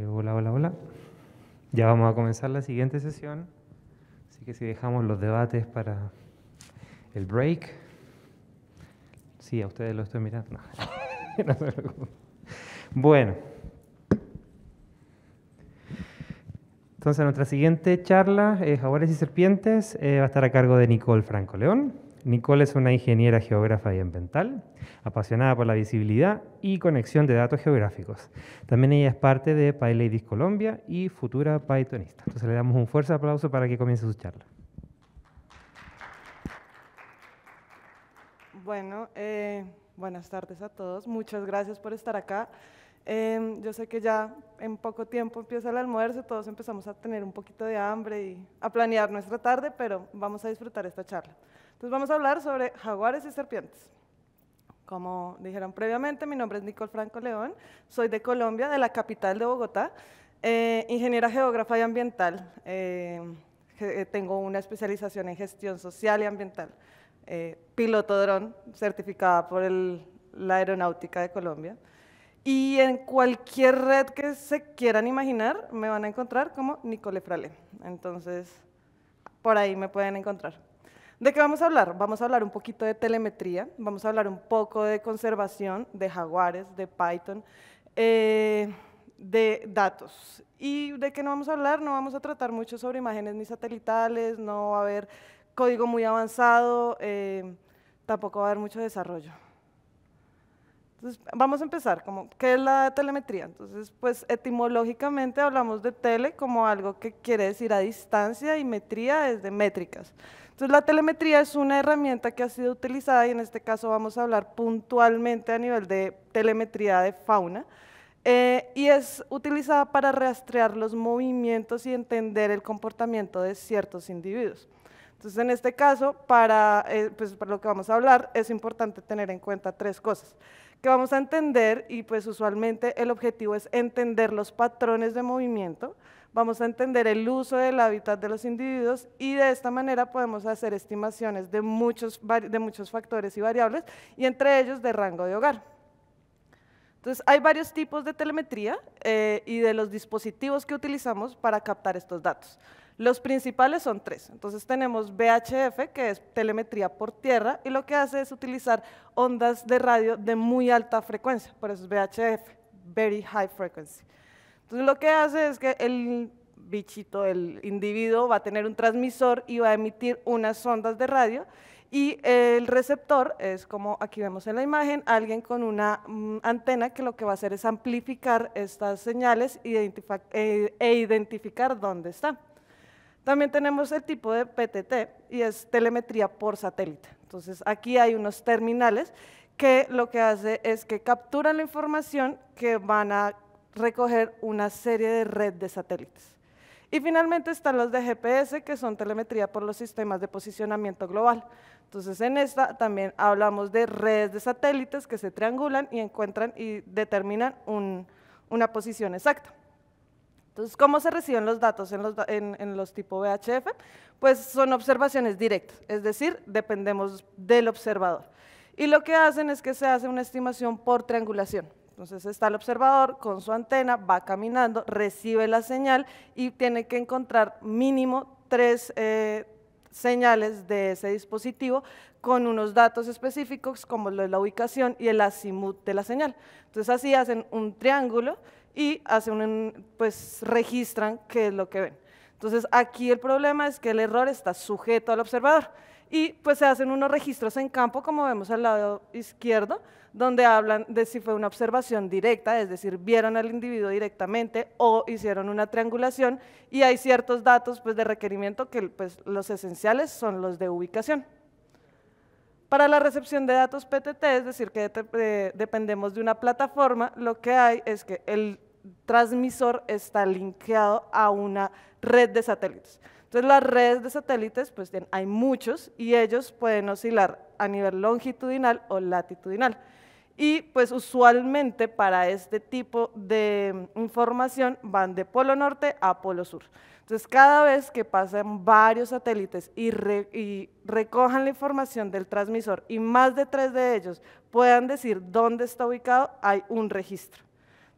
Hola, hola, hola. Ya vamos a comenzar la siguiente sesión, así que si dejamos los debates para el break. Sí, a ustedes lo estoy mirando. No, no se preocupen. Bueno. Entonces nuestra siguiente charla, Jaguares y Serpientes, va a estar a cargo de Nicole Franco León. Nicole es una ingeniera geógrafa y ambiental, apasionada por la visibilidad y conexión de datos geográficos. También ella es parte de PyLadies Colombia y futura Pythonista. Entonces le damos un fuerte aplauso para que comience su charla. Bueno, buenas tardes a todos. Muchas gracias por estar acá. Yo sé que ya en poco tiempo empieza el almuerzo, todos empezamos a tener un poquito de hambre y a planear nuestra tarde, pero vamos a disfrutar esta charla. Entonces vamos a hablar sobre jaguares y serpientes. Como dijeron previamente, mi nombre es Nicole Franco León, soy de Colombia, de la capital de Bogotá, ingeniera geógrafa y ambiental. Tengo una especialización en gestión social y ambiental. Piloto dron, certificada por la Aeronáutica de Colombia. Y en cualquier red que se quieran imaginar, me van a encontrar como Nicole Frale. Entonces, por ahí me pueden encontrar. ¿De qué vamos a hablar? Vamos a hablar un poquito de telemetría, vamos a hablar un poco de conservación, de jaguares, de Python, de datos. ¿Y de qué no vamos a hablar? No vamos a tratar mucho sobre imágenes ni satelitales, no va a haber código muy avanzado, tampoco va a haber mucho desarrollo. Entonces, vamos a empezar, ¿qué es la telemetría? Entonces, pues etimológicamente hablamos de tele como algo que quiere decir a distancia y metría es de métricas. Entonces, la telemetría es una herramienta que ha sido utilizada y en este caso vamos a hablar puntualmente a nivel de telemetría de fauna y es utilizada para rastrear los movimientos y entender el comportamiento de ciertos individuos. Entonces, en este caso, para lo que vamos a hablar, es importante tener en cuenta tres cosas que vamos a entender y pues usualmente el objetivo es entender los patrones de movimiento, vamos a entender el uso del hábitat de los individuos y de esta manera podemos hacer estimaciones de muchos factores y variables y entre ellos de rango de hogar. Entonces, hay varios tipos de telemetría y de los dispositivos que utilizamos para captar estos datos. Los principales son tres. Entonces, tenemos VHF, que es telemetría por tierra, y lo que hace es utilizar ondas de radio de muy alta frecuencia, por eso es VHF, Very High Frequency. Entonces, lo que hace es que el bichito, el individuo, va a tener un transmisor y va a emitir unas ondas de radio, y el receptor es como aquí vemos en la imagen, alguien con una antena que lo que va a hacer es amplificar estas señales e identificar dónde está. También tenemos el tipo de PTT y es telemetría por satélite. Entonces, aquí hay unos terminales que lo que hace es que capturan la información que van a recoger una serie de red de satélites. Y finalmente están los de GPS, que son telemetría por los sistemas de posicionamiento global. Entonces, en esta también hablamos de redes de satélites que se triangulan y encuentran y determinan una posición exacta. Entonces, ¿cómo se reciben los datos en los tipo VHF? Pues son observaciones directas, es decir, dependemos del observador. Y lo que hacen es que se hace una estimación por triangulación. Entonces está el observador con su antena, va caminando, recibe la señal y tiene que encontrar mínimo 3 señales de ese dispositivo con unos datos específicos como lo de la ubicación y el azimut de la señal. Entonces así hacen un triángulo y registran qué es lo que ven. Entonces aquí el problema es que el error está sujeto al observador y pues se hacen unos registros en campo como vemos al lado izquierdo donde hablan de si fue una observación directa, es decir, vieron al individuo directamente o hicieron una triangulación y hay ciertos datos de requerimiento que los esenciales son los de ubicación. Para la recepción de datos PTT, es decir, que dependemos de una plataforma, lo que hay es que el transmisor está linkeado a una red de satélites. Entonces, las redes de satélites, hay muchos y ellos pueden oscilar a nivel longitudinal o latitudinal. Y usualmente para este tipo de información van de polo norte a polo sur. Entonces, cada vez que pasan varios satélites y recojan la información del transmisor y más de 3 de ellos puedan decir dónde está ubicado, hay un registro.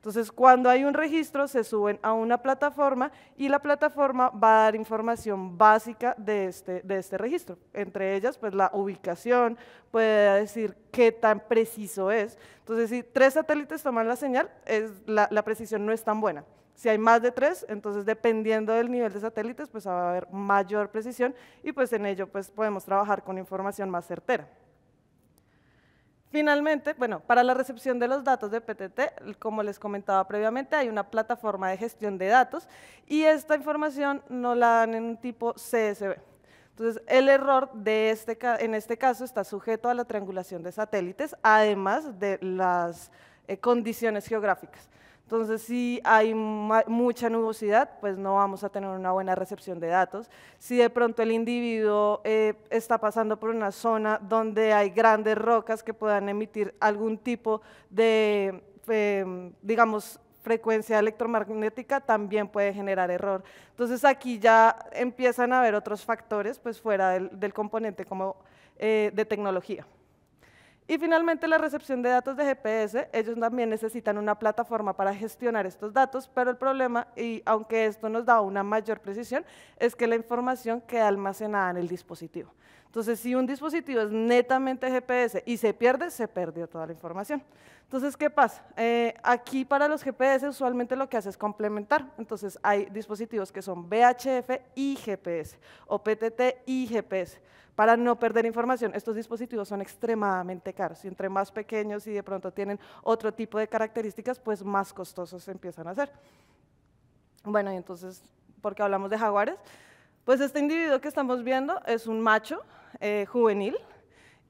Entonces, cuando hay un registro, se suben a una plataforma y la plataforma va a dar información básica de este registro. Entre ellas, pues la ubicación, puede decir qué tan preciso es. Entonces, si 3 satélites toman la señal, la precisión no es tan buena. Si hay más de 3, entonces dependiendo del nivel de satélites, pues va a haber mayor precisión y pues en ello pues podemos trabajar con información más certera. Finalmente, bueno, para la recepción de los datos de PTT, como les comentaba previamente, hay una plataforma de gestión de datos y esta información nos la dan en un tipo CSV. Entonces, el error en este caso está sujeto a la triangulación de satélites, además de las condiciones geográficas. Entonces, si hay mucha nubosidad, pues no vamos a tener una buena recepción de datos. Si de pronto el individuo está pasando por una zona donde hay grandes rocas que puedan emitir algún tipo de, digamos, frecuencia electromagnética, también puede generar error. Entonces, aquí ya empiezan a haber otros factores pues, fuera del componente como de tecnología. Y finalmente la recepción de datos de GPS, ellos también necesitan una plataforma para gestionar estos datos, pero el problema, y aunque esto nos da una mayor precisión, es que la información queda almacenada en el dispositivo. Entonces, si un dispositivo es netamente GPS y se pierde, se perdió toda la información. Entonces, ¿qué pasa? Aquí para los GPS usualmente lo que hace es complementar. Entonces, hay dispositivos que son VHF y GPS, o PTT y GPS. Para no perder información, estos dispositivos son extremadamente caros y entre más pequeños y de pronto tienen otro tipo de características, pues más costosos se empiezan a hacer. Bueno, y entonces, ¿por qué hablamos de jaguares? Pues este individuo que estamos viendo es un macho juvenil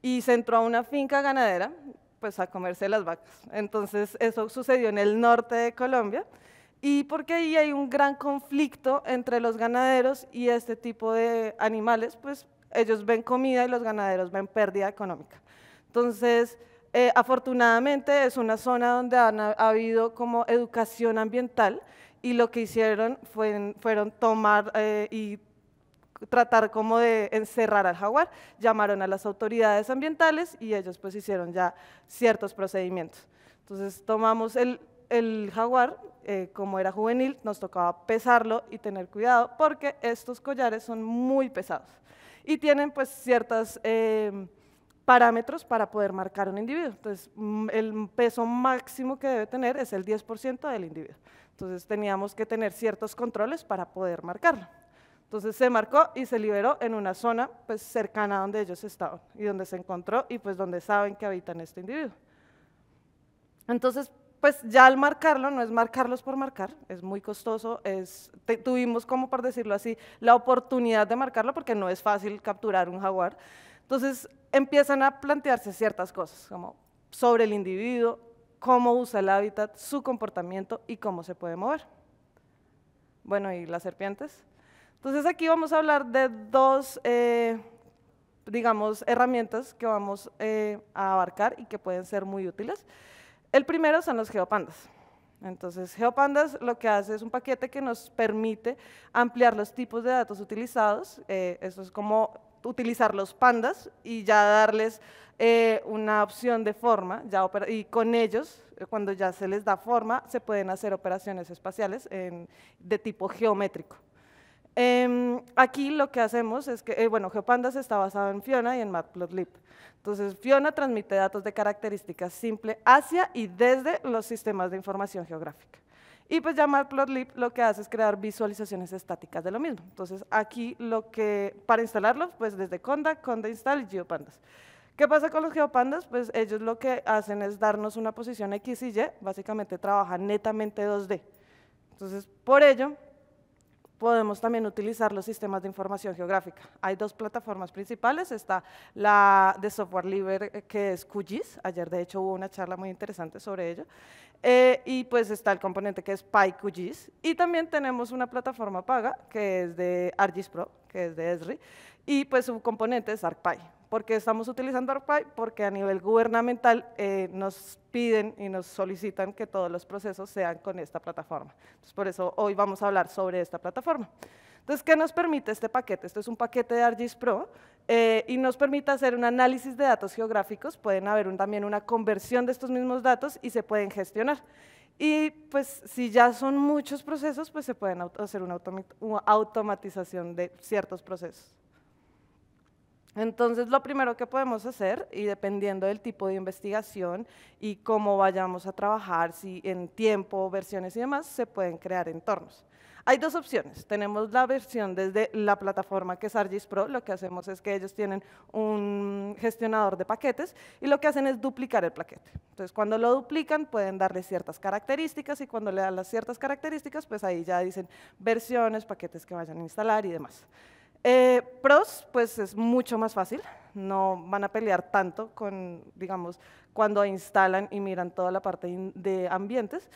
y se entró a una finca ganadera pues a comerse las vacas. Entonces, eso sucedió en el norte de Colombia y porque ahí hay un gran conflicto entre los ganaderos y este tipo de animales, pues ellos ven comida y los ganaderos ven pérdida económica. Entonces, afortunadamente es una zona donde ha habido como educación ambiental y lo que hicieron fueron tomar y tratar como de encerrar al jaguar, llamaron a las autoridades ambientales y ellos pues hicieron ya ciertos procedimientos. Entonces tomamos el jaguar, como era juvenil, nos tocaba pesarlo y tener cuidado porque estos collares son muy pesados y tienen pues ciertos parámetros para poder marcar un individuo. Entonces, el peso máximo que debe tener es el 10% del individuo. Entonces, teníamos que tener ciertos controles para poder marcarlo. Entonces, se marcó y se liberó en una zona pues, cercana a donde ellos estaban y donde se encontró y pues donde saben que habitan este individuo. Entonces, pues ya al marcarlo, no es marcarlos por marcar, es muy costoso, tuvimos como por decirlo así, la oportunidad de marcarlo porque no es fácil capturar un jaguar. Entonces empiezan a plantearse ciertas cosas, como sobre el individuo, cómo usa el hábitat, su comportamiento y cómo se puede mover. Bueno, ¿y las serpientes? Entonces aquí vamos a hablar de dos, digamos, herramientas que vamos a abarcar y que pueden ser muy útiles. El primero son los geopandas. Entonces, GeoPandas lo que hace es un paquete que nos permite ampliar los tipos de datos utilizados. Eso es como utilizar los pandas y ya darles una opción de forma, y con ellos, cuando ya se les da forma, se pueden hacer operaciones espaciales de tipo geométrico. Aquí lo que hacemos es que, bueno, GeoPandas está basado en Fiona y en Matplotlib. Entonces, Fiona transmite datos de características simple hacia y desde los sistemas de información geográfica. Y pues ya Matplotlib lo que hace es crear visualizaciones estáticas de lo mismo. Entonces, aquí para instalarlo, pues desde Conda Install y GeoPandas. ¿Qué pasa con los GeoPandas? Pues ellos lo que hacen es darnos una posición X y Y, básicamente trabajan netamente 2D. Entonces, por ello, podemos también utilizar los sistemas de información geográfica. Hay dos plataformas principales, está la de software libre que es QGIS, ayer de hecho hubo una charla muy interesante sobre ello, y pues está el componente que es PyQGIS, y también tenemos una plataforma paga que es de ArcGIS Pro, que es de Esri, y pues su componente es ArcPy. ¿Por qué estamos utilizando ArcPy? Porque a nivel gubernamental nos piden y nos solicitan que todos los procesos sean con esta plataforma. Entonces, por eso hoy vamos a hablar sobre esta plataforma. Entonces, ¿qué nos permite este paquete? Este es un paquete de ArcGIS Pro y nos permite hacer un análisis de datos geográficos, pueden haber también una conversión de estos mismos datos y se pueden gestionar. Y pues si ya son muchos procesos, pues se pueden hacer una automatización de ciertos procesos. Entonces, lo primero que podemos hacer, y dependiendo del tipo de investigación y cómo vayamos a trabajar, si en tiempo, versiones y demás, se pueden crear entornos. Hay dos opciones. Tenemos la versión desde la plataforma que es ArcGIS Pro. Lo que hacemos es que ellos tienen un gestionador de paquetes y lo que hacen es duplicar el paquete. Entonces, cuando lo duplican, pueden darle ciertas características y cuando le dan las ciertas características, pues ahí ya dicen versiones, paquetes que vayan a instalar y demás. Pros, pues es mucho más fácil, no van a pelear tanto con, digamos, cuando instalan y miran toda la parte de ambientes.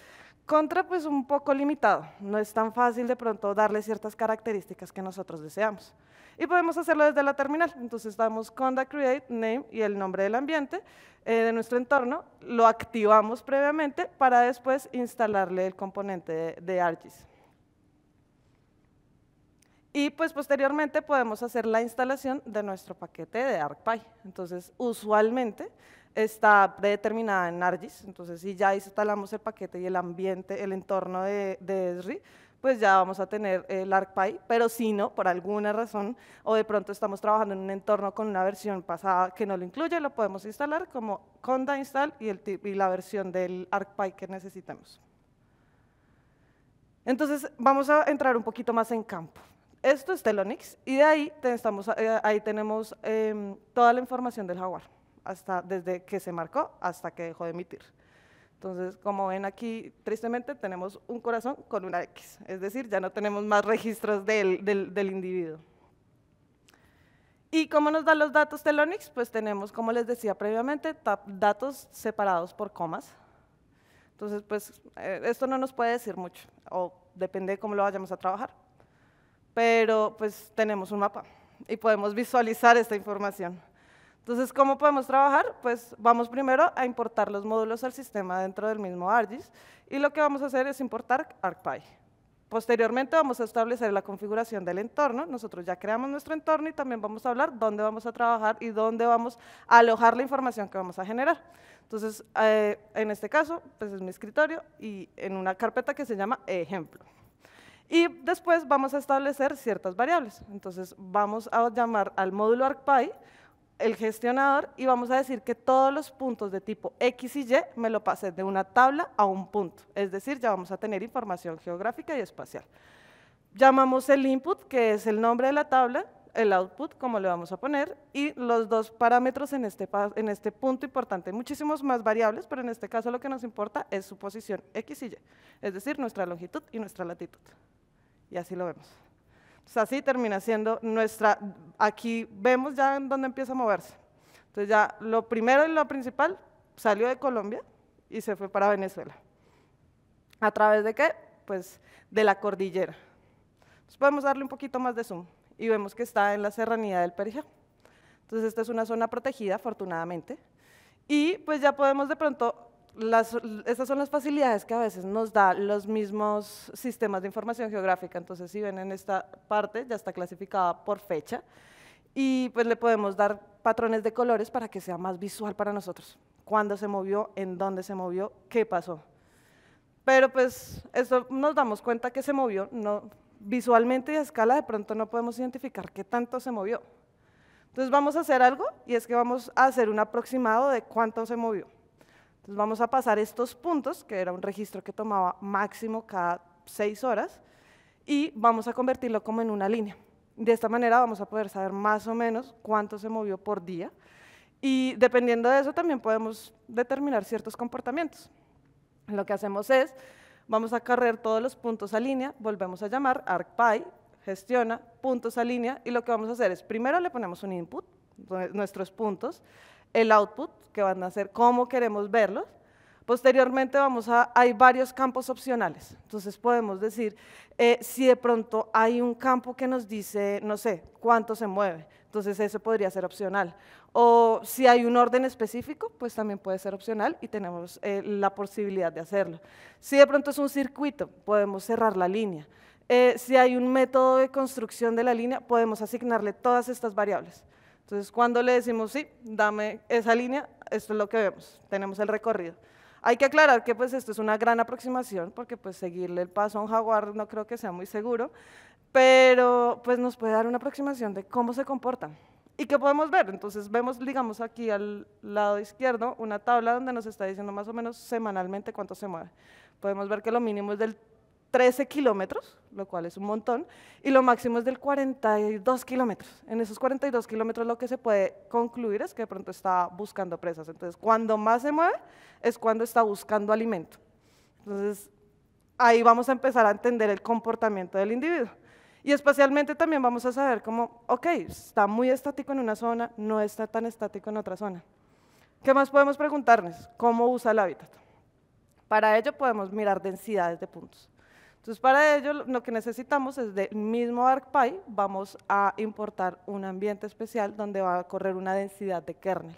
Contra, pues un poco limitado, no es tan fácil de pronto darle ciertas características que nosotros deseamos. Y podemos hacerlo desde la terminal, entonces damos conda create name y el nombre del ambiente de nuestro entorno, lo activamos previamente para después instalarle el componente de ArcGIS. Y pues posteriormente podemos hacer la instalación de nuestro paquete de ArcPy. Entonces, usualmente está predeterminada en ArcGIS. Entonces, si ya instalamos el paquete y el ambiente, el entorno de Esri, pues ya vamos a tener el ArcPy. Pero si no, por alguna razón, o de pronto estamos trabajando en un entorno con una versión pasada que no lo incluye, lo podemos instalar como conda install y la versión del ArcPy que necesitemos. Entonces, vamos a entrar un poquito más en campo. Esto es Telonix y de ahí tenemos toda la información del jaguar, desde que se marcó hasta que dejó de emitir. Entonces, como ven aquí, tristemente tenemos un corazón con una X, es decir, ya no tenemos más registros del individuo. ¿Y cómo nos da los datos Telonix? Pues tenemos, como les decía previamente, datos separados por comas. Entonces, pues esto no nos puede decir mucho, o depende de cómo lo vayamos a trabajar. Pero pues tenemos un mapa y podemos visualizar esta información. Entonces, ¿cómo podemos trabajar? Pues vamos primero a importar los módulos al sistema dentro del mismo ArcGIS y lo que vamos a hacer es importar ArcPy. Posteriormente vamos a establecer la configuración del entorno. Nosotros ya creamos nuestro entorno y también vamos a hablar dónde vamos a trabajar y dónde vamos a alojar la información que vamos a generar. Entonces, en este caso, pues es mi escritorio y en una carpeta que se llama ejemplo. Y después vamos a establecer ciertas variables. Entonces, vamos a llamar al módulo ArcPy, el gestionador, y vamos a decir que todos los puntos de tipo X y Y me lo pasé de una tabla a un punto. Es decir, ya vamos a tener información geográfica y espacial. Llamamos el input, que es el nombre de la tabla, el output, como le vamos a poner, y los dos parámetros en este punto importante. Hay muchísimos más variables, pero en este caso lo que nos importa es su posición X y Y, es decir, nuestra longitud y nuestra latitud. Y así lo vemos. Entonces, así termina siendo nuestra, aquí vemos ya en dónde empieza a moverse. Entonces ya lo primero y lo principal salió de Colombia y se fue para Venezuela. ¿A través de qué? Pues de la cordillera. Entonces podemos darle un poquito más de zoom y vemos que está en la serranía del Perijá. Entonces esta es una zona protegida, afortunadamente. Y pues ya podemos de pronto, estas son las facilidades que a veces nos da los mismos sistemas de información geográfica. Entonces, si ven en esta parte, ya está clasificada por fecha y pues le podemos dar patrones de colores para que sea más visual para nosotros. Cuándo se movió, en dónde se movió, qué pasó. Pero pues esto nos damos cuenta que se movió, visualmente y a escala de pronto no podemos identificar qué tanto se movió. Entonces vamos a hacer algo y es que vamos a hacer un aproximado de cuánto se movió. Entonces vamos a pasar estos puntos, que era un registro que tomaba máximo cada 6 horas, y vamos a convertirlo como en una línea. De esta manera vamos a poder saber más o menos cuánto se movió por día, y dependiendo de eso también podemos determinar ciertos comportamientos. Lo que hacemos es, vamos a correr todos los puntos a línea, volvemos a llamar ArcPy, gestiona puntos a línea, y lo que vamos a hacer es, primero le ponemos un input, nuestros puntos, el output, que van a ser cómo queremos verlos. Posteriormente hay varios campos opcionales. Entonces podemos decir, si de pronto hay un campo que nos dice, no sé, cuánto se mueve, entonces ese podría ser opcional. O si hay un orden específico, pues también puede ser opcional y tenemos la posibilidad de hacerlo. Si de pronto es un circuito, podemos cerrar la línea. Si hay un método de construcción de la línea, podemos asignarle todas estas variables. Entonces, cuando le decimos, sí, dame esa línea, esto es lo que vemos, tenemos el recorrido. Hay que aclarar que pues esto es una gran aproximación, porque pues seguirle el paso a un jaguar no creo que sea muy seguro, pero pues nos puede dar una aproximación de cómo se comportan. ¿Y qué podemos ver? Entonces vemos, digamos, aquí al lado izquierdo una tabla donde nos está diciendo más o menos semanalmente cuánto se mueve. Podemos ver que lo mínimo es del 13 kilómetros, lo cual es un montón, y lo máximo es del 42 kilómetros. En esos 42 kilómetros lo que se puede concluir es que de pronto está buscando presas. Entonces, cuando más se mueve es cuando está buscando alimento. Entonces, ahí vamos a empezar a entender el comportamiento del individuo. Y especialmente también vamos a saber cómo, ok, está muy estático en una zona, no está tan estático en otra zona. ¿Qué más podemos preguntarnos? ¿Cómo usa el hábitat? Para ello podemos mirar densidades de puntos. Entonces, para ello lo que necesitamos es del mismo ArcPy, vamos a importar un ambiente especial donde va a correr una densidad de kernel.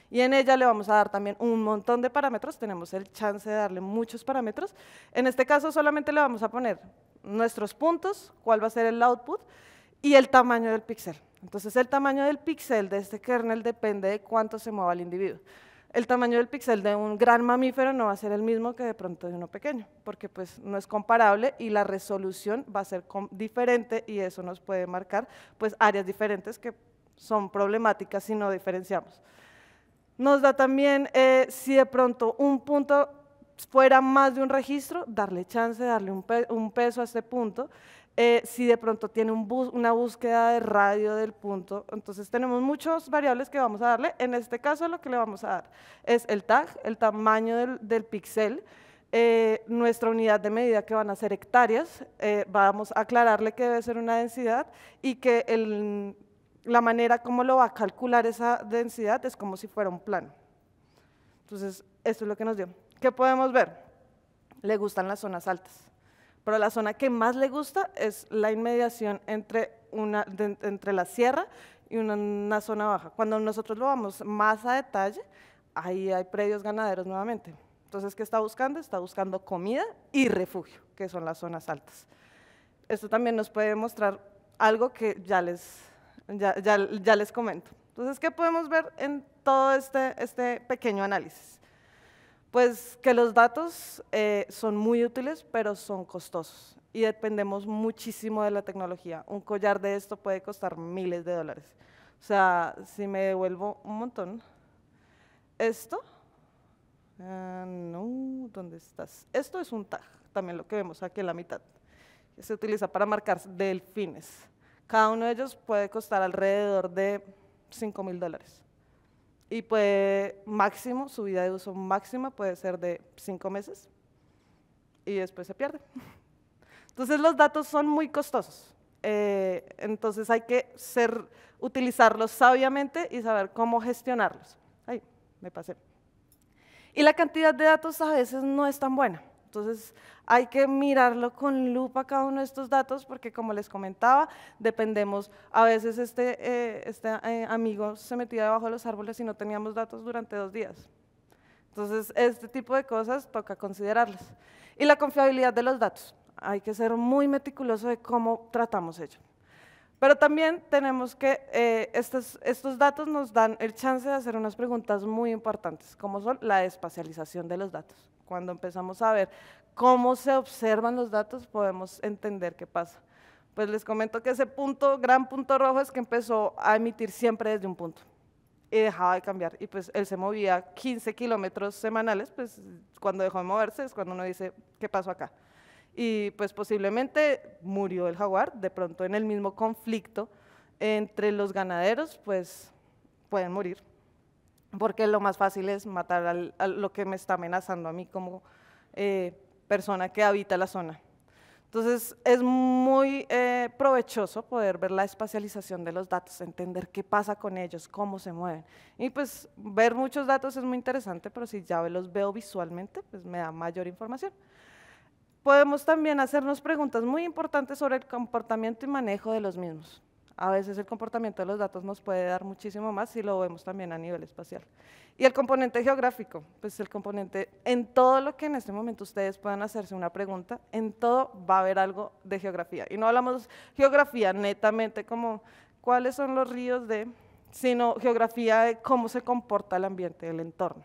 Y en ella le vamos a dar también un montón de parámetros, tenemos el chance de darle muchos parámetros. En este caso solamente le vamos a poner nuestros puntos, cuál va a ser el output y el tamaño del píxel. Entonces el tamaño del píxel de este kernel depende de cuánto se mueva el individuo. El tamaño del píxel de un gran mamífero no va a ser el mismo que de pronto de uno pequeño, porque pues no es comparable y la resolución va a ser diferente y eso nos puede marcar pues áreas diferentes que son problemáticas si no diferenciamos. Nos da también, si de pronto un punto fuera más de un registro, darle chance, darle un peso a este punto. Si de pronto tiene una búsqueda de radio del punto, entonces tenemos muchas variables que vamos a darle. En este caso lo que le vamos a dar es el tag, el tamaño del píxel, nuestra unidad de medida que van a ser hectáreas, vamos a aclararle que debe ser una densidad y que la manera como lo va a calcular esa densidad es como si fuera un plano. Entonces, esto es lo que nos dio. ¿Qué podemos ver? Le gustan las zonas altas, pero la zona que más le gusta es la inmediación entre la sierra y una zona baja. Cuando nosotros lo vamos más a detalle, ahí hay predios ganaderos nuevamente. Entonces, ¿qué está buscando? Está buscando comida y refugio, que son las zonas altas. Esto también nos puede mostrar algo que ya les comento. Entonces, ¿qué podemos ver en todo este pequeño análisis? Pues que los datos son muy útiles, pero son costosos y dependemos muchísimo de la tecnología. Un collar de esto puede costar miles de dólares. O sea, si me devuelvo un montón, esto, no, ¿dónde estás? Esto es un tag, también lo que vemos aquí en la mitad. Se utiliza para marcar delfines. Cada uno de ellos puede costar alrededor de $5.000. Y máximo, su vida de uso máxima puede ser de 5 meses y después se pierde. Entonces los datos son muy costosos. Entonces hay que utilizarlos sabiamente y saber cómo gestionarlos. Ay, me pasé. Y la cantidad de datos a veces no es tan buena. Entonces hay que mirarlo con lupa cada uno de estos datos porque como les comentaba, dependemos, a veces este amigo se metía debajo de los árboles y no teníamos datos durante 2 días. Entonces este tipo de cosas toca considerarlas. Y la confiabilidad de los datos, hay que ser muy meticuloso de cómo tratamos ello. Pero también tenemos que, estos datos nos dan el chance de hacer unas preguntas muy importantes, como son la espacialización de los datos. Cuando empezamos a ver cómo se observan los datos, podemos entender qué pasa. Pues les comento que ese gran punto rojo es que empezó a emitir siempre desde un punto y dejaba de cambiar. Y pues él se movía 15 kilómetros semanales, pues cuando dejó de moverse es cuando uno dice, ¿qué pasó acá? Y pues posiblemente murió el jaguar, de pronto en el mismo conflicto entre los ganaderos, pues pueden morir, porque lo más fácil es matar a lo que me está amenazando a mí como persona que habita la zona. Entonces es muy provechoso poder ver la espacialización de los datos, entender qué pasa con ellos, cómo se mueven. Y pues ver muchos datos es muy interesante, pero si ya los veo visualmente, pues me da mayor información. Podemos también hacernos preguntas muy importantes sobre el comportamiento y manejo de los mismos. A veces el comportamiento de los datos nos puede dar muchísimo más si lo vemos también a nivel espacial. Y el componente geográfico, pues el componente, en todo lo que en este momento ustedes puedan hacerse una pregunta, en todo va a haber algo de geografía. Y no hablamos geografía netamente como cuáles son los ríos sino geografía de cómo se comporta el ambiente, el entorno.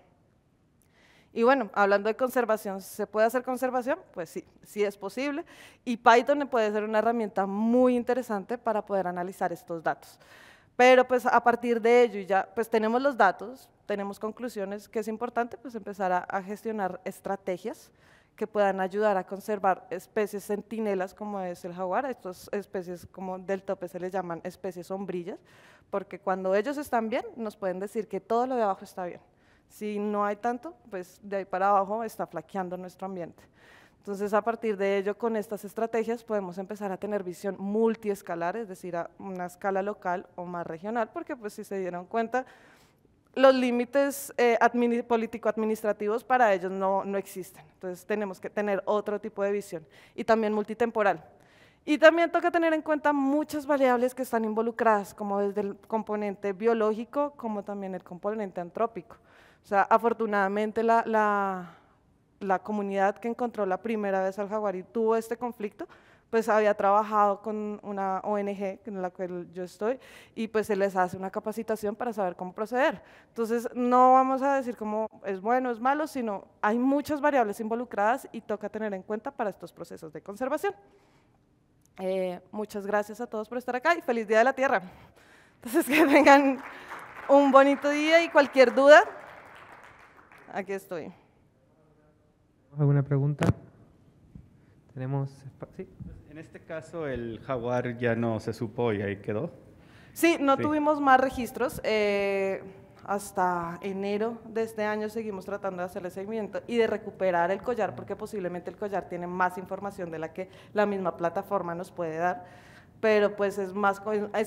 Y bueno, hablando de conservación, ¿se puede hacer conservación? Pues sí, sí es posible. Y Python puede ser una herramienta muy interesante para poder analizar estos datos. Pero pues a partir de ello ya pues tenemos los datos, tenemos conclusiones, que es importante pues empezar a gestionar estrategias que puedan ayudar a conservar especies centinelas como es el jaguar. A estas especies como del tope se les llaman especies sombrillas, porque cuando ellos están bien nos pueden decir que todo lo de abajo está bien. Si no hay tanto, pues de ahí para abajo está flaqueando nuestro ambiente. Entonces, a partir de ello, con estas estrategias podemos empezar a tener visión multiescalar, es decir, a una escala local o más regional, porque pues si se dieron cuenta, los límites político-administrativos para ellos no existen. Entonces, tenemos que tener otro tipo de visión y también multitemporal. Y también toca tener en cuenta muchas variables que están involucradas, como desde el componente biológico, como también el componente antrópico. O sea, afortunadamente la comunidad que encontró la primera vez al jaguar y tuvo este conflicto, pues había trabajado con una ONG en la que yo estoy y pues se les hace una capacitación para saber cómo proceder. Entonces, no vamos a decir cómo es bueno, es malo, sino hay muchas variables involucradas y toca tener en cuenta para estos procesos de conservación. Muchas gracias a todos por estar acá y feliz Día de la Tierra. Entonces, que tengan un bonito día y cualquier duda, aquí estoy. ¿Alguna pregunta? Tenemos... ¿Sí? En este caso, el jaguar ya no se supo y ahí quedó. Sí, no tuvimos más registros. Hasta enero de este año seguimos tratando de hacerle seguimiento y de recuperar el collar, porque posiblemente el collar tiene más información de la que la misma plataforma nos puede dar, pero pues es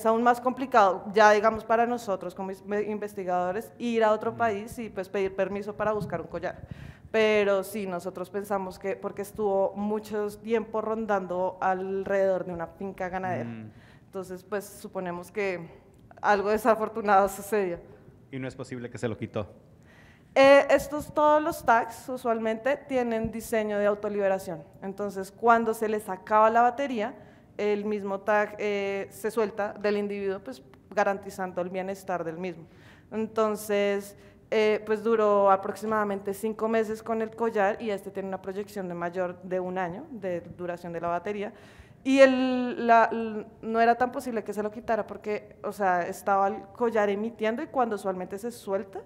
aún más complicado, ya digamos para nosotros como investigadores, ir a otro país y pues pedir permiso para buscar un collar. Pero sí, nosotros pensamos que, porque estuvo mucho tiempo rondando alrededor de una finca ganadera, entonces pues suponemos que algo desafortunado sucedió. Y no es posible que se lo quitó. Todos los tags usualmente tienen diseño de autoliberación, entonces cuando se les acaba la batería, el mismo tag se suelta del individuo, pues garantizando el bienestar del mismo. Entonces, pues duró aproximadamente 5 meses con el collar y este tiene una proyección de mayor de 1 año de duración de la batería. Y no era tan posible que se lo quitara porque, o sea, estaba el collar emitiendo y cuando usualmente se suelta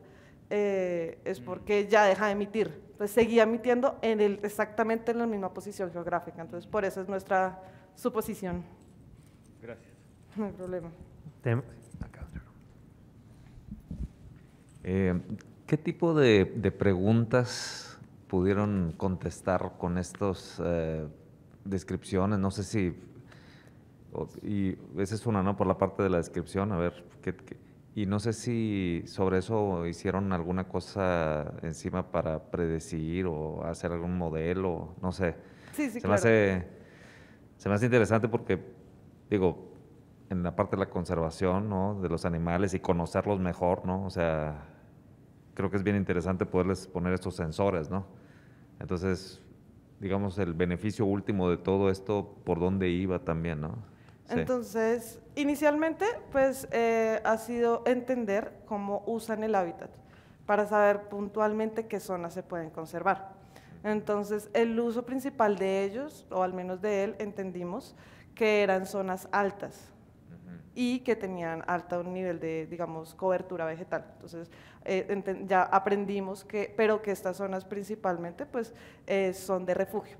es porque ya deja de emitir. Entonces seguía emitiendo exactamente en la misma posición geográfica. Entonces por eso es nuestra suposición. Gracias. No hay problema. ¿Qué tipo de preguntas pudieron contestar con estas descripciones? No sé si, y esa es una, ¿no? Por la parte de la descripción, a ver, y no sé si sobre eso hicieron alguna cosa encima para predecir o hacer algún modelo, no sé. Sí, sí, Se me hace interesante porque, digo, en la parte de la conservación, ¿no? De los animales y conocerlos mejor, ¿no? O sea, creo que es bien interesante poderles poner estos sensores, ¿no? Entonces, digamos, el beneficio último de todo esto, ¿por dónde iba también, no? Sí. Entonces, inicialmente, pues, ha sido entender cómo usan el hábitat para saber puntualmente qué zonas se pueden conservar. Entonces, el uso principal de ellos, o al menos de él, entendimos que eran zonas altas y que tenían alto nivel de, digamos, cobertura vegetal. Entonces, ya aprendimos pero que estas zonas principalmente, pues, son de refugio.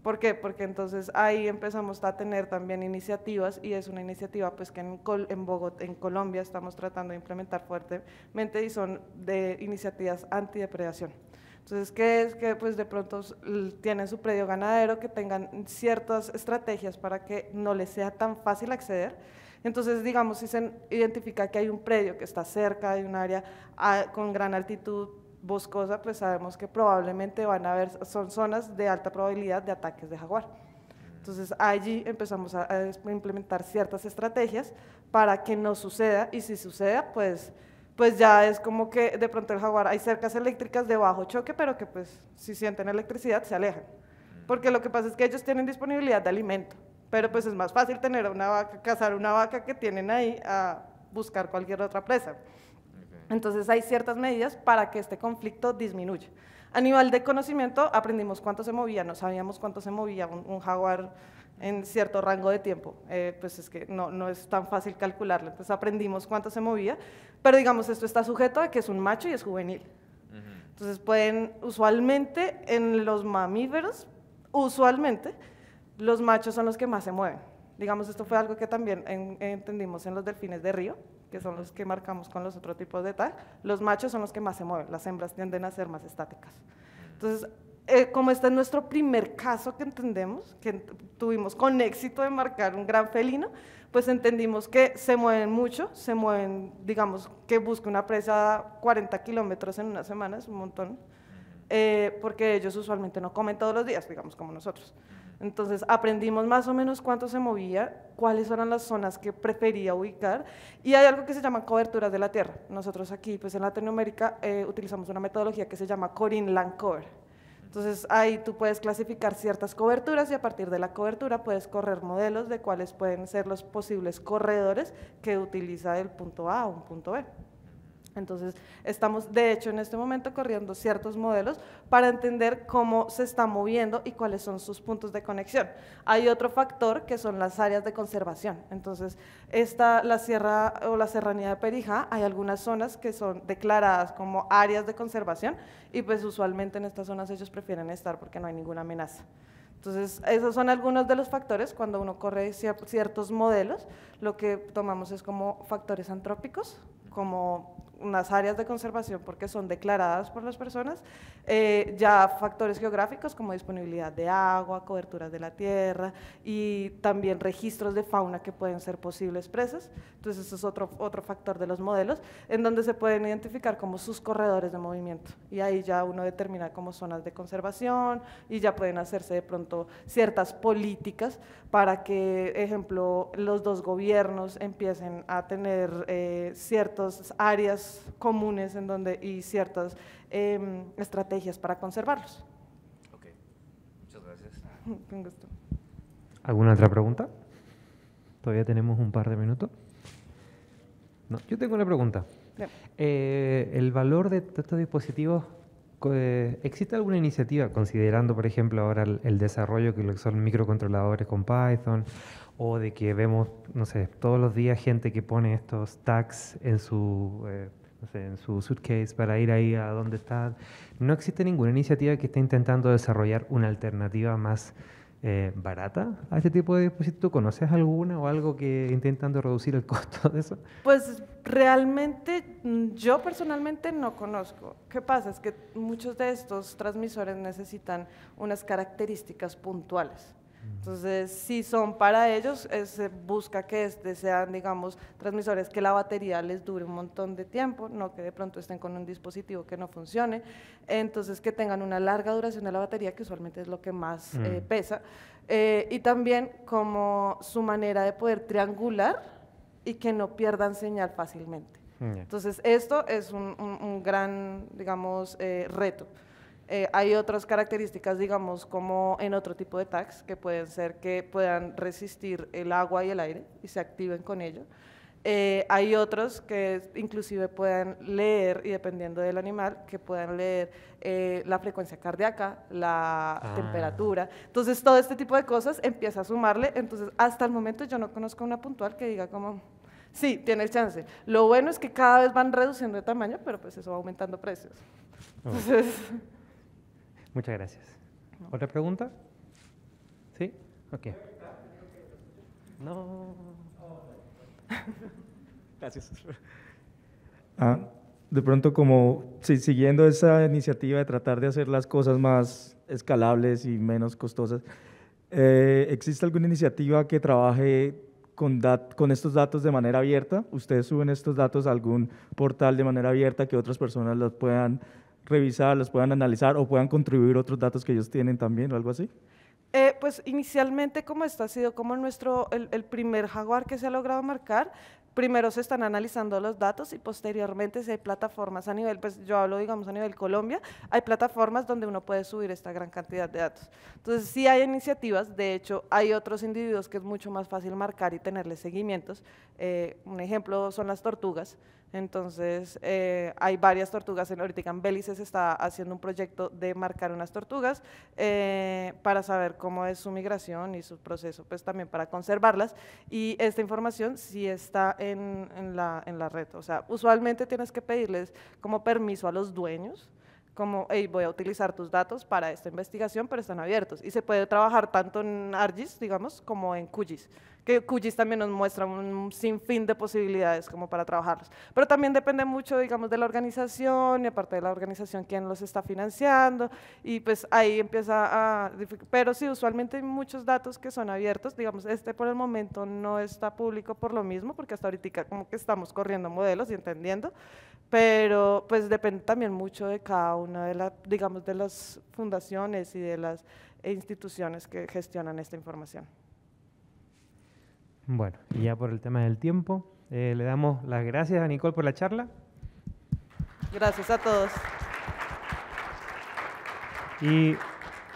¿Por qué? Porque entonces ahí empezamos a tener también iniciativas y es una iniciativa pues que en Bogotá, en Colombia, estamos tratando de implementar fuertemente y son de iniciativas antidepredación. Entonces, ¿qué es? Que pues de pronto tienen su predio ganadero, que tengan ciertas estrategias para que no les sea tan fácil acceder. Entonces, digamos, si se identifica que hay un predio que está cerca de un área con gran altitud boscosa, pues sabemos que probablemente son zonas de alta probabilidad de ataques de jaguar. Entonces allí empezamos a implementar ciertas estrategias para que no suceda y si suceda, pues ya es como que de pronto el jaguar, hay cercas eléctricas de bajo choque, pero que pues si sienten electricidad se alejan. Porque lo que pasa es que ellos tienen disponibilidad de alimento, pero pues es más fácil tener una vaca, cazar una vaca que tienen ahí a buscar cualquier otra presa. Entonces hay ciertas medidas para que este conflicto disminuya. A nivel de conocimiento, aprendimos cuánto se movía, no sabíamos cuánto se movía un jaguar en cierto rango de tiempo, pues es que no es tan fácil calcularlo, entonces aprendimos cuánto se movía, pero digamos, esto está sujeto a que es un macho y es juvenil. Entonces usualmente en los mamíferos, usualmente los machos son los que más se mueven. Digamos, esto fue algo que también entendimos en los delfines de río, que son los que marcamos con los otros tipos de tag. Los machos son los que más se mueven, las hembras tienden a ser más estáticas. Entonces, como este es nuestro primer caso que entendemos, que tuvimos con éxito de marcar un gran felino, pues entendimos que se mueven mucho, se mueven, digamos, que busca una presa 40 kilómetros en una semana, es un montón, porque ellos usualmente no comen todos los días, digamos, como nosotros. Entonces aprendimos más o menos cuánto se movía, cuáles eran las zonas que prefería ubicar, y hay algo que se llama coberturas de la tierra. Nosotros aquí, pues en Latinoamérica, utilizamos una metodología que se llama Corin Land Cover. Entonces ahí tú puedes clasificar ciertas coberturas y a partir de la cobertura puedes correr modelos de cuáles pueden ser los posibles corredores que utiliza el punto A o un punto B. Entonces, estamos de hecho en este momento corriendo ciertos modelos para entender cómo se está moviendo y cuáles son sus puntos de conexión. Hay otro factor que son las áreas de conservación. Entonces, la sierra o la serranía de Perijá, hay algunas zonas que son declaradas como áreas de conservación y pues usualmente en estas zonas ellos prefieren estar porque no hay ninguna amenaza. Entonces, esos son algunos de los factores cuando uno corre ciertos modelos. Lo que tomamos es como factores antrópicos, como unas áreas de conservación porque son declaradas por las personas, ya factores geográficos como disponibilidad de agua, coberturas de la tierra y también registros de fauna que pueden ser posibles presas. Entonces, eso es otro factor de los modelos, en donde se pueden identificar como sus corredores de movimiento y ahí ya uno determina como zonas de conservación y ya pueden hacerse de pronto ciertas políticas para que, ejemplo, los dos gobiernos empiecen a tener ciertas áreas comunes en donde, y ciertas estrategias para conservarlos. Ok, muchas gracias. Con gusto. ¿Alguna otra pregunta? Todavía tenemos un par de minutos. No, yo tengo una pregunta. Bien. El valor de estos dispositivos, ¿existe alguna iniciativa considerando, por ejemplo, ahora el desarrollo que lo que son microcontroladores con Python, o de que vemos, no sé, todos los días gente que pone estos tags en su, no sé, en su suitcase para ir ahí a donde está? ¿No existe ninguna iniciativa que esté intentando desarrollar una alternativa más barata a este tipo de dispositivos? ¿Tú conoces alguna o algo que intentando reducir el costo de eso? Pues realmente yo personalmente no conozco. ¿Qué pasa? Es que muchos de estos transmisores necesitan unas características puntuales. Entonces, si son para ellos, se busca que sean, digamos, transmisores que la batería les dure un montón de tiempo, no que de pronto estén con un dispositivo que no funcione, entonces que tengan una larga duración de la batería, que usualmente es lo que más pesa, y también como su manera de poder triangular y que no pierdan señal fácilmente. Entonces, esto es un gran, digamos, reto. Hay otras características, digamos, como en otro tipo de tags, que pueden ser que puedan resistir el agua y el aire y se activen con ello. Hay otros que inclusive puedan leer, y dependiendo del animal, que puedan leer la frecuencia cardíaca, la temperatura. Entonces, todo este tipo de cosas empieza a sumarle. Entonces, hasta el momento yo no conozco una puntual que diga como, sí, tiene chance. Lo bueno es que cada vez van reduciendo de tamaño, pero pues eso va aumentando precios. Entonces... Muchas gracias. ¿Otra pregunta? ¿Sí? Ok. No. Gracias. De pronto, como siguiendo esa iniciativa de tratar de hacer las cosas más escalables y menos costosas, ¿existe alguna iniciativa que trabaje con estos datos de manera abierta? ¿Ustedes suben estos datos a algún portal de manera abierta que otras personas los puedan revisar, los puedan analizar o puedan contribuir otros datos que ellos tienen también o algo así? Pues inicialmente, como esto ha sido como el primer jaguar que se ha logrado marcar, primero se están analizando los datos y posteriormente si hay plataformas a nivel, pues yo hablo digamos a nivel Colombia, hay plataformas donde uno puede subir esta gran cantidad de datos. Entonces sí hay iniciativas, de hecho hay otros individuos que es mucho más fácil marcar y tenerles seguimientos. Un ejemplo son las tortugas. Entonces, hay varias tortugas. Ahorita en Belice se está haciendo un proyecto de marcar unas tortugas para saber cómo es su migración y su proceso, pues también para conservarlas. Y esta información sí está en la red. O sea, usualmente tienes que pedirles como permiso a los dueños, como, hey, voy a utilizar tus datos para esta investigación, pero están abiertos. Y se puede trabajar tanto en ArcGIS, digamos, como en QGIS, que QGIS también nos muestra un sinfín de posibilidades como para trabajarlos. Pero también depende mucho, digamos, de la organización, y aparte de la organización, quién los está financiando, y pues ahí empieza a... Pero sí, usualmente hay muchos datos que son abiertos, digamos, este por el momento no está público por lo mismo, porque hasta ahorita como que estamos corriendo modelos y entendiendo, pero pues depende también mucho de cada una de las, digamos, de las fundaciones y de las instituciones que gestionan esta información. Bueno, y ya por el tema del tiempo, le damos las gracias a Nicole por la charla. Gracias a todos. Y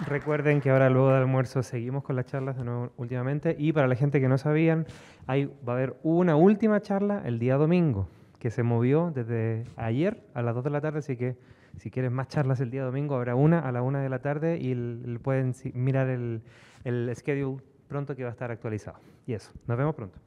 recuerden que ahora luego del almuerzo seguimos con las charlas de nuevo últimamente. Y para la gente que no sabían, va a haber una última charla el día domingo, que se movió desde ayer a las 2 de la tarde, así que si quieres más charlas el día domingo, habrá una a la 1 de la tarde y pueden mirar el schedule pronto que va a estar actualizado. Y eso, nos vemos pronto.